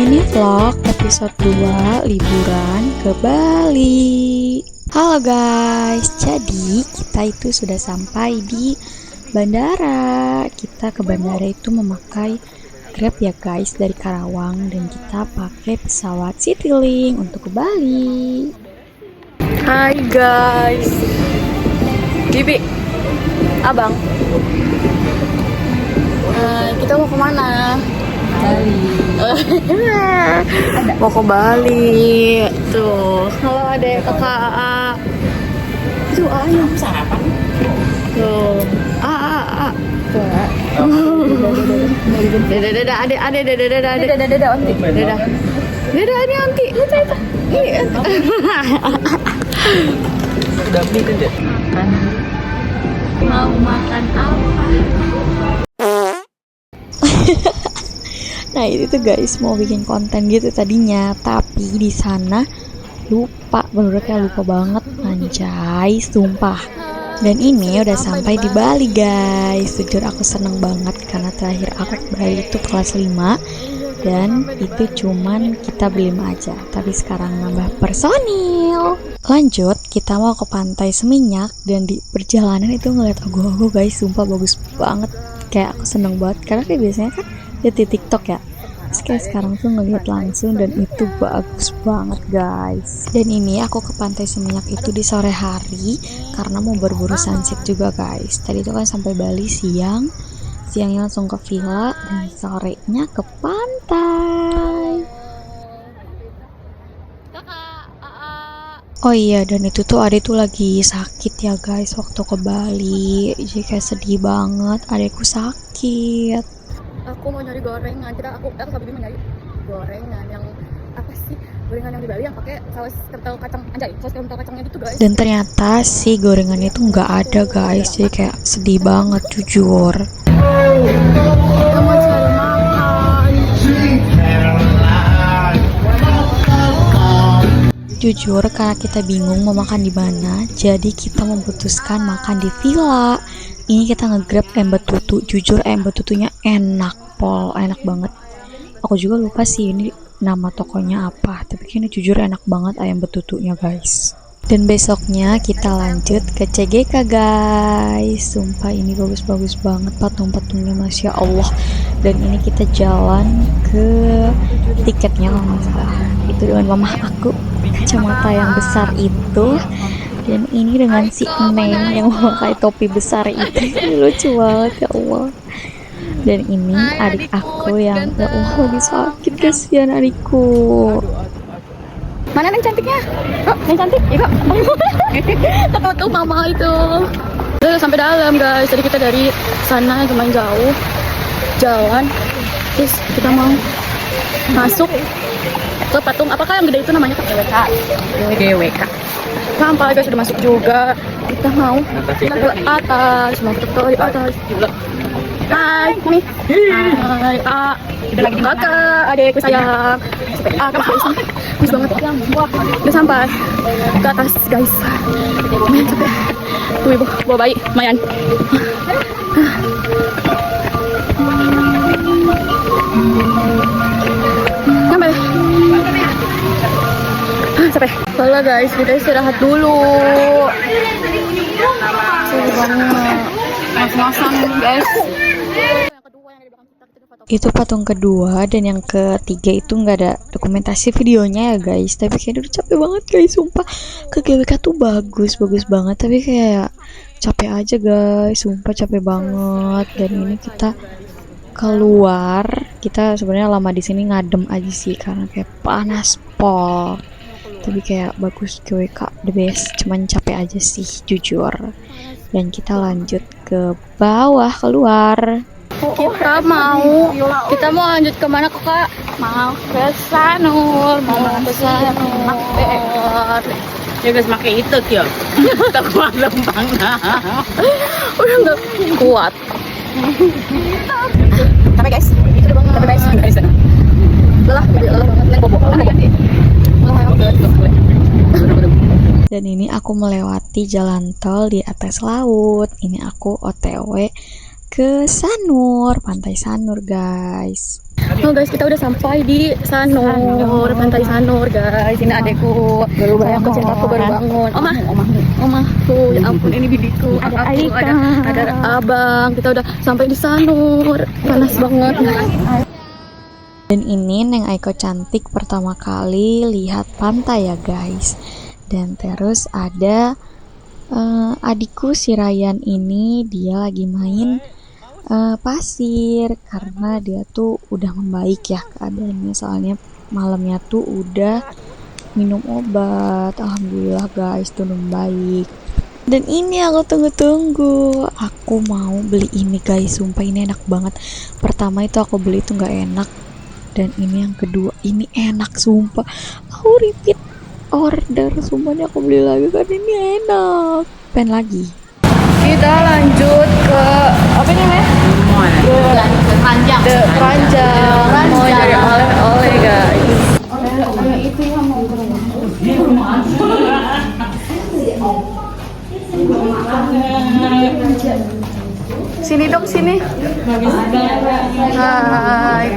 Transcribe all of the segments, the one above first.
Mini vlog episode 2 liburan ke Bali. Halo guys, jadi kita itu sudah sampai di bandara. Kita ke bandara itu memakai Grab ya guys dari Karawang, dan kita pakai pesawat Citylink untuk ke Bali. Hai guys, Bibi, Abang, kita mau kemana? Bali. Mau ke Bali. Tuh, halo adek, kakak. Tuh, ayo sarapan. Tuh, Dadah, adek, onti. Dadah, ini onti. Lihat itu. Udah beli kan, Mau makan apa? Nah itu tuh guys, mau bikin konten gitu tadinya, tapi di sana lupa, bener-bener lupa banget, anjay, sumpah. Dan ini udah sampai di Bali guys. Jujur aku seneng banget karena terakhir aku ke Bali itu kelas 5, dan itu cuman kita berlima aja, tapi sekarang nambah personil. Lanjut, kita mau ke pantai Seminyak, dan di perjalanan itu ngeliat agu-agu guys, sumpah bagus banget. Kayak aku seneng banget karena kayak biasanya kan di TikTok ya, terus kayak sekarang tuh ngeliat langsung dan itu bagus banget guys. Dan ini aku ke pantai Seminyak itu di sore hari karena mau berburu sunset juga guys. Tadi itu kan sampai Bali siangnya langsung ke villa, dan sorenya ke pantai. Oh iya, dan itu tuh Ade tuh lagi sakit ya guys waktu ke Bali, jadi kayak sedih banget, adekku sakit. Aku mau nyari gorengan, aku sama Bibi mau nyari gorengan yang apa sih, gorengan yang di Bali yang pakai saus kental kacang, saus kental kacangnya gitu guys. Dan ternyata si gorengannya itu nggak ada guys, jadi kayak sedih banget jujur. Kita mau cari makan. Jujur karena kita bingung mau makan di mana, jadi kita memutuskan makan di villa. Ini kita nge-grab ayam betutu. Jujur ayam betutunya enak banget. Aku juga lupa sih ini nama tokonya apa, tapi kayaknya jujur enak banget ayam betutunya guys. Dan besoknya kita lanjut ke CGK guys. Sumpah ini bagus-bagus banget patung-patungnya, masya Allah. Dan ini kita jalan ke tiketnya kalau nggak salah itu dengan mama aku, kacamata yang besar itu. Dan ini dengan si Neng yang memakai topi besar itu. Lucu banget ya Allah. Dan ini adik aku yang ya Allah lagi sakit, kasihan adikku. Mana Neng cantiknya? Oh, Neng cantik, iya kok. Tuh mama itu. Udah sampai dalam guys. Tadi kita dari sana lumayan jauh jalan, terus kita mau masuk ke patung, apakah yang gede itu namanya? GWK. Sampai guys, sudah masuk juga. Kita mau ke atas, ke atas. Hai, nih. Hai, kakak, adekku sayang. Kakak sampai, bagus banget. Udah sampai ke atas guys. Main capek. Tuh ibu, bawa bayi, mayan. Sampai. Capek. Halo guys, kita istirahat dulu. Masang guys. Itu patung kedua, dan yang ketiga itu nggak ada dokumentasi videonya ya guys, tapi kayaknya udah capek banget guys, sumpah. Ke GWK tuh bagus banget, tapi kayak capek aja guys, sumpah capek banget. Dan ini kita keluar, kita sebenarnya lama di sini ngadem aja sih karena kayak panas pol, tapi kayak bagus, GWK the best, cuman capek aja sih jujur. Dan kita lanjut ke bawah keluar. Kita mau lanjut kemana kakak? Mau ke Sanur, ya guys, pakai itu kyo. Tak kuat lempang. udah nggak kuat. Sampai guys, lelah banget, naik bobo. Dan ini aku melewati jalan tol di atas laut. Ini aku OTW ke Sanur, pantai Sanur guys. Oh guys, kita udah sampai di Sanur, pantai Sanur guys. Ini adekku, sayangku, cintaku baru bangun. Omahku, ya ampun ini bibiku. Ada Aika, ada abang. Kita udah sampai di Sanur, panas banget. Dan ini Neng Aiko cantik pertama kali lihat pantai ya guys. Dan terus ada adikku si Ryan ini, dia lagi main pasir karena dia tuh udah membaik ya keadaannya, soalnya malamnya tuh udah minum obat. Alhamdulillah guys tuh membaik. Dan ini aku tunggu-tunggu, aku mau beli ini guys, sumpah ini enak banget. Pertama itu aku beli itu nggak enak, dan ini yang kedua ini enak sumpah. Aku repeat order, sumpahnya aku beli lagi karena ini enak. Pengen lagi. Kita lanjut ke apa ini namanya? Keranjang. The Keranjang. Mau nyari oleh-oleh guys. Oleh itu yang mau sini dong, sini. Hai.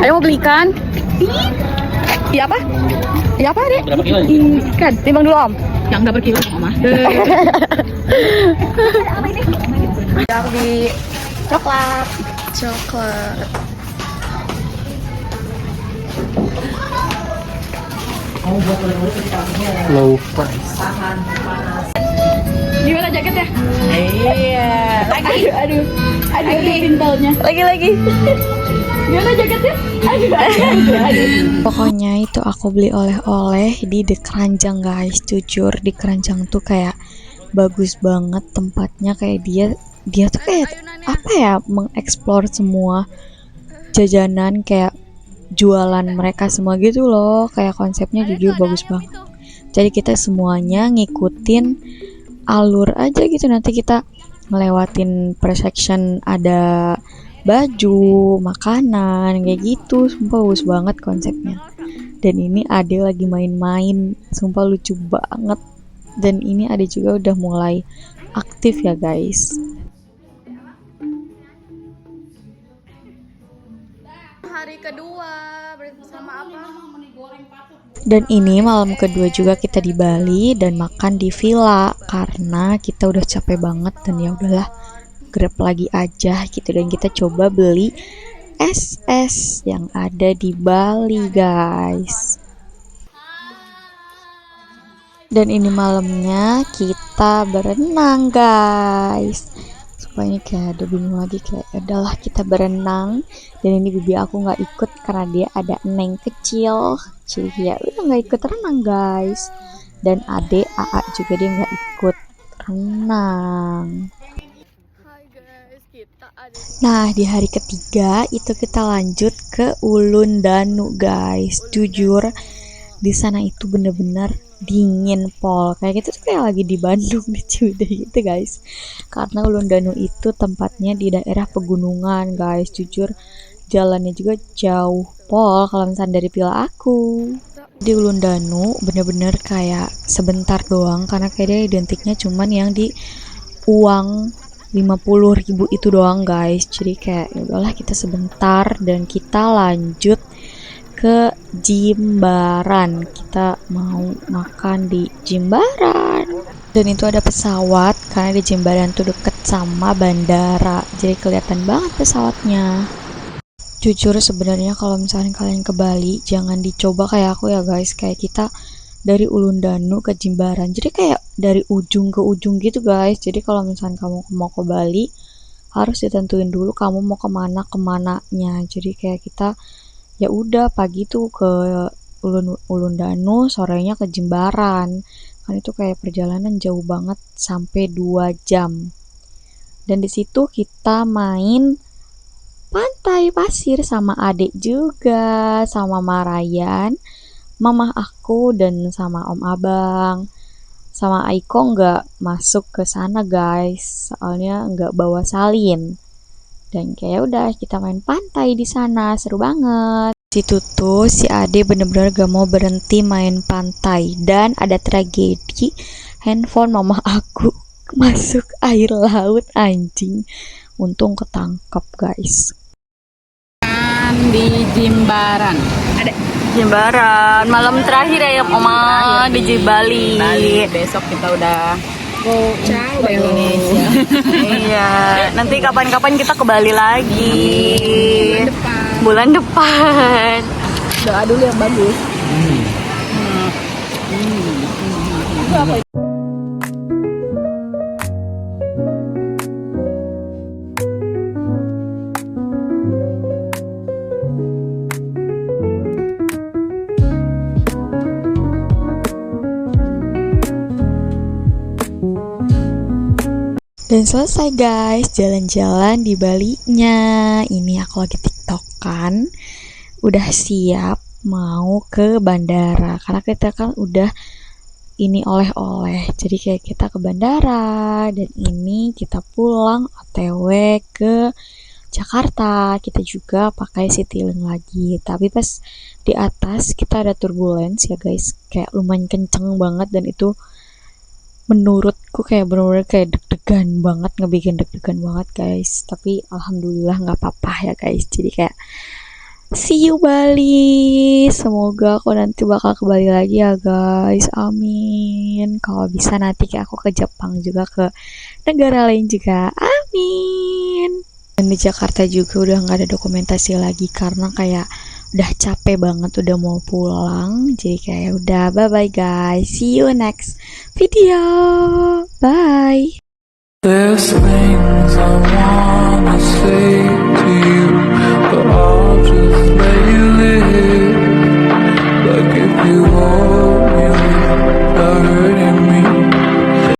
Ayo mau belikan? Iya apa? Iya apa deh? Berapa kilo? Ikan. Timbang dulu om. Yang udah berkilo Oma. Yang di coklat. Low price. Gimana jaketnya? Iya. Aduh, pintalnya. Lagi. Gimana jaketnya? Aduh. Pokoknya itu aku beli oleh-oleh di The Keranjang guys. Jujur di Keranjang tuh kayak bagus banget tempatnya, kayak dia tuh kayak apa ya, mengeksplor semua jajanan, kayak jualan mereka semua gitu loh. Kayak konsepnya jujur bagus banget. Jadi kita semuanya ngikutin alur aja gitu, nanti kita ngelewatin per section, ada baju, makanan, kayak gitu. Sumpah bagus banget konsepnya. Dan ini Ade lagi main-main, sumpah lucu banget. Dan ini Ade juga udah mulai aktif ya guys. Hari kedua bersama apa? Dan ini malam kedua juga kita di Bali dan makan di villa karena kita udah capek banget, dan ya udahlah Grab lagi aja gitu. Dan kita coba beli es yang ada di Bali guys. Dan ini malamnya kita berenang guys. Supaya ini kayak ada bingung lagi, kayak adalah kita berenang. Dan ini bibi aku nggak ikut karena dia ada neng kecil, jadi ya udah nggak ikut renang guys. Dan adek AA juga dia nggak ikut renang. Nah di hari ketiga itu kita lanjut ke Ulun Danu guys. Jujur di sana itu bener-bener dingin pol, kayak gitu tuh kayak lagi di Bandung di Ciwidey gitu guys. Karena Ulun Danu itu tempatnya di daerah pegunungan guys. Jujur jalannya juga jauh pol kalau misalnya dari villa aku. Di Ulun Danu bener-bener kayak sebentar doang, karena kayak dia identiknya cuman yang di uang 50.000 itu doang guys. Jadi kayak ya udahlah kita sebentar dan kita lanjut ke Jimbaran. Kita mau makan di Jimbaran. Dan itu ada pesawat karena di Jimbaran tuh deket sama bandara, jadi kelihatan banget pesawatnya. Jujur sebenarnya kalau misalnya kalian ke Bali jangan dicoba kayak aku ya guys, kayak kita dari Ulun Danu ke Jimbaran, jadi kayak dari ujung ke ujung gitu guys. Jadi kalau misalnya kamu mau ke Bali harus ditentuin dulu kamu mau kemananya. Jadi kayak kita ya udah pagi tuh ke Ulun Danu, sorenya ke Jimbaran. Kan itu kayak perjalanan jauh banget sampai 2 jam. Dan di situ kita main pantai pasir sama adik juga, sama Marayan, mamah aku, dan sama Om Abang. Sama Aiko nggak masuk ke sana guys, soalnya nggak bawa salin. Dan kayak udah kita main pantai di sana, seru banget. Situ tuh si Ade bener-bener gak mau berhenti main pantai. Dan ada tragedi, handphone mama aku masuk air laut anjing. Untung ketangkep guys. Di Jimbaran. Ada Jimbaran, malam terakhir ya Oma di Bali. Besok kita udah ciao Indonesia. Iya, nanti kapan-kapan kita ke Bali lagi. Bulan depan. Doa dulu yang bagus. Dan selesai guys, jalan-jalan di Bali-nya. Ini aku lagi tiktokan. Udah siap mau ke bandara. Karena kita kan udah ini oleh-oleh. Jadi kayak kita ke bandara. Dan ini kita pulang OTW ke Jakarta. Kita juga pakai Citylink lagi. Tapi pas di atas kita ada turbulence ya guys. Kayak lumayan kenceng banget. Dan itu menurutku kayak bener-bener kayak deg-degan banget, ngebikin deg-degan banget guys. Tapi alhamdulillah nggak apa-apa ya guys. Jadi kayak see you Bali. Semoga aku nanti bakal ke Bali lagi ya guys. Amin. Kalau bisa nanti kayak aku ke Jepang juga, ke negara lain juga. Amin. Dan di Jakarta juga udah nggak ada dokumentasi lagi karena kayak udah capek banget, udah mau pulang. Jadi kayak udah bye bye guys, see you next video, bye. There's things I wanna say to you, but I'll just lay